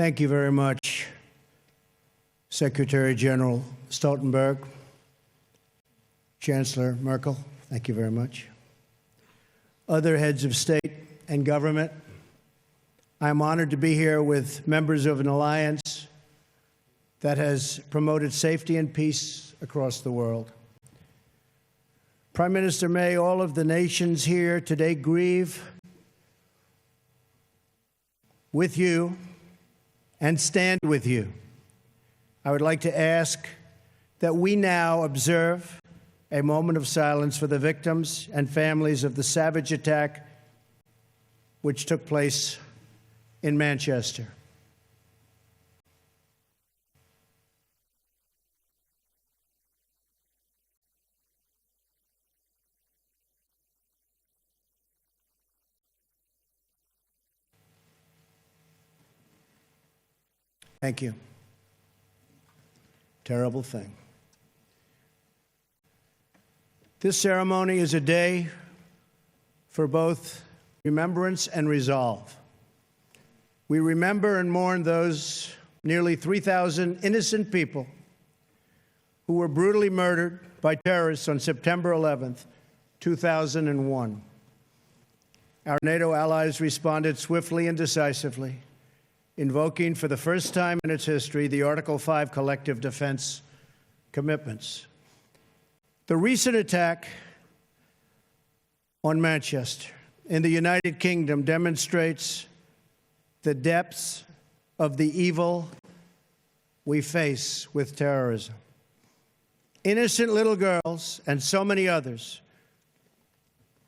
Thank you very much, Secretary General Stoltenberg, Chancellor Merkel. Thank you very much. Other heads of state and government, I'm honored to be here with members of an alliance that has promoted safety and peace across the world. Prime Minister May, all of the nations here today grieve with you and stand with you. I would like to ask that we now observe a moment of silence for the victims and families of the savage attack which took place in Manchester. Thank you. Terrible thing. This ceremony is a day for both remembrance and resolve. We remember and mourn those nearly 3,000 innocent people who were brutally murdered by terrorists on September 11th, 2001. Our NATO allies responded swiftly and decisively, invoking for the first time in its history the Article 5 collective defense commitments. The recent attack on Manchester in the United Kingdom demonstrates the depths of the evil we face with terrorism. Innocent little girls and so many others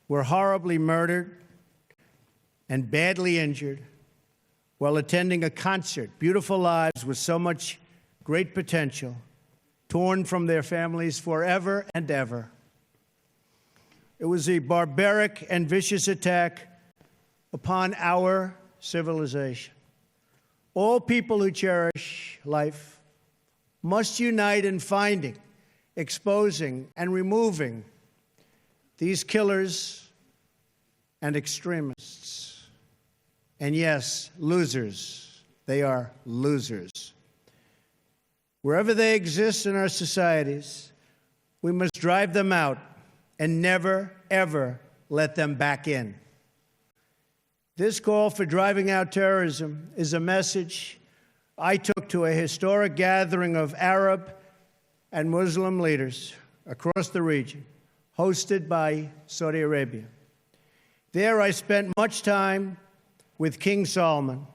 were horribly murdered and badly injured while attending a concert, beautiful lives with so much great potential, torn from their families forever and ever. It was a barbaric and vicious attack upon our civilization. All people who cherish life must unite in finding, exposing, and removing these killers and extremists. And yes, losers. They are losers. Wherever they exist in our societies, we must drive them out and never, ever let them back in. This call for driving out terrorism is a message I took to a historic gathering of Arab and Muslim leaders across the region, hosted by Saudi Arabia. There I spent much time with King Solomon,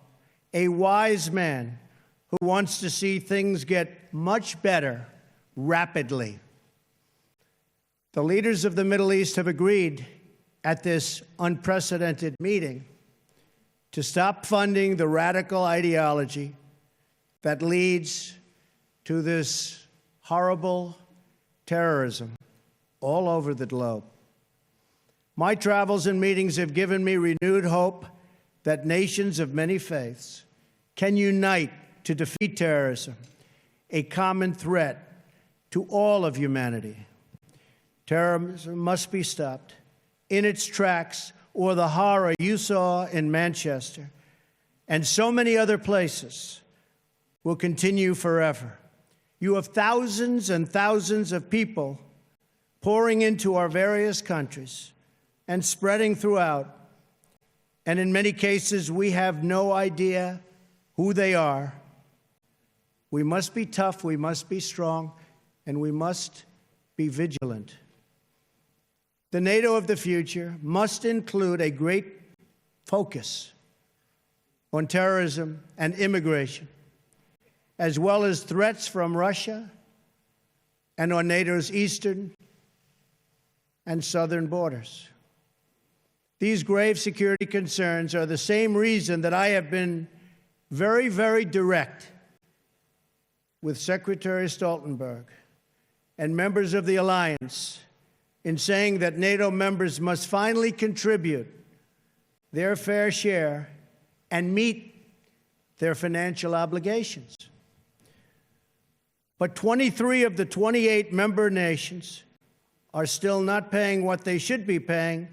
a wise man who wants to see things get much better rapidly. The leaders of the Middle East have agreed at this unprecedented meeting to stop funding the radical ideology that leads to this horrible terrorism all over the globe. My travels and meetings have given me renewed hope that nations of many faiths can unite to defeat terrorism, a common threat to all of humanity. Terrorism must be stopped in its tracks, or the horror you saw in Manchester and so many other places will continue forever. You have thousands and thousands of people pouring into our various countries and spreading throughout. And in many cases, we have no idea who they are. We must be tough, we must be strong, and we must be vigilant. The NATO of the future must include a great focus on terrorism and immigration, as well as threats from Russia and on NATO's eastern and southern borders. These grave security concerns are the same reason that I have been very, very direct with Secretary Stoltenberg and members of the alliance in saying that NATO members must finally contribute their fair share and meet their financial obligations. But 23 of the 28 member nations are still not paying what they should be paying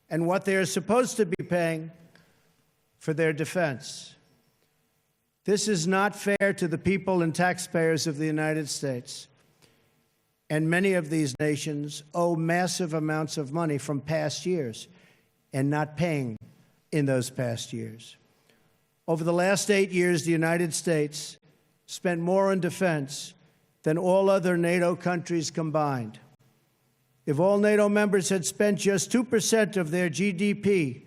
and what they are supposed to be paying for their defense. This is not fair to the people and taxpayers of the United States. And many of these nations owe massive amounts of money from past years and not paying in those past years. Over the last 8 years, the United States spent more on defense than all other NATO countries combined. If all NATO members had spent just 2% of their GDP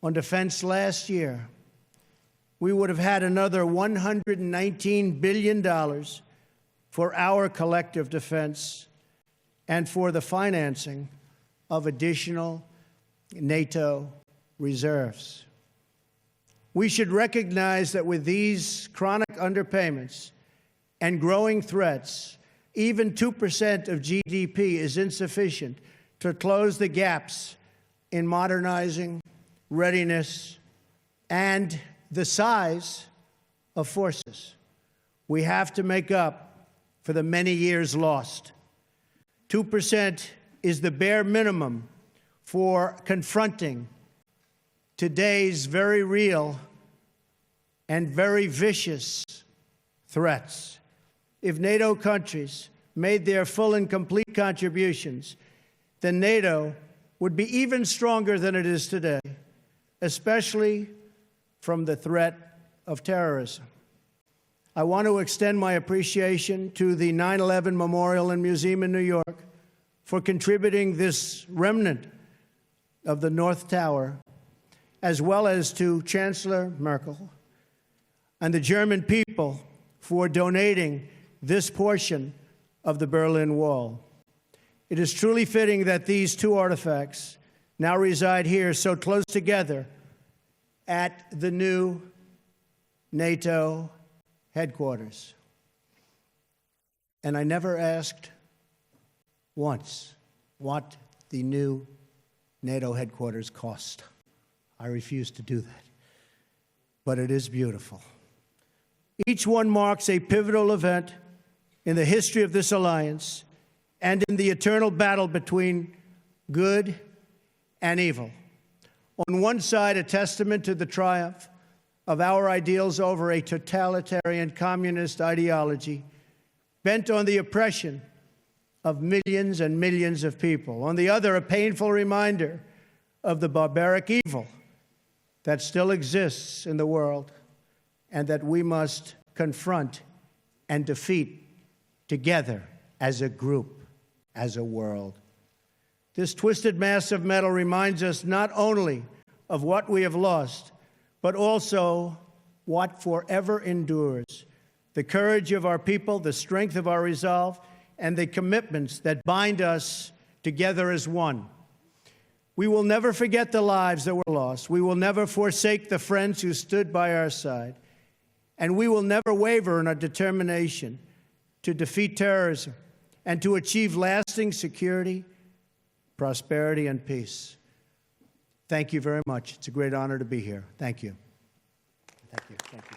on defense last year, we would have had another $119 billion for our collective defense and for the financing of additional NATO reserves. We should recognize that with these chronic underpayments and growing threats, even 2% of GDP is insufficient to close the gaps in modernizing, readiness, and the size of forces. We have to make up for the many years lost. 2% is the bare minimum for confronting today's very real and very vicious threats. If NATO countries made their full and complete contributions, then NATO would be even stronger than it is today, especially from the threat of terrorism. I want to extend my appreciation to the 9/11 Memorial and Museum in New York for contributing this remnant of the North Tower, as well as to Chancellor Merkel and the German people for donating this portion of the Berlin Wall. It is truly fitting that these two artifacts now reside here so close together at the new NATO headquarters. And I never asked once what the new NATO headquarters cost. I refuse to do that. But it is beautiful. Each one marks a pivotal event in the history of this alliance and in the eternal battle between good and evil. On one side, a testament to the triumph of our ideals over a totalitarian communist ideology bent on the oppression of millions and millions of people. On the other, a painful reminder of the barbaric evil that still exists in the world and that we must confront and defeat together as a group, as a world. This twisted mass of metal reminds us not only of what we have lost, but also what forever endures, the courage of our people, the strength of our resolve, and the commitments that bind us together as one. We will never forget the lives that were lost. We will never forsake the friends who stood by our side. And we will never waver in our determination to defeat terrorism and to achieve lasting security, prosperity, and peace. Thank you very much. It's a great honor to be here. Thank you. Thank you. Thank you.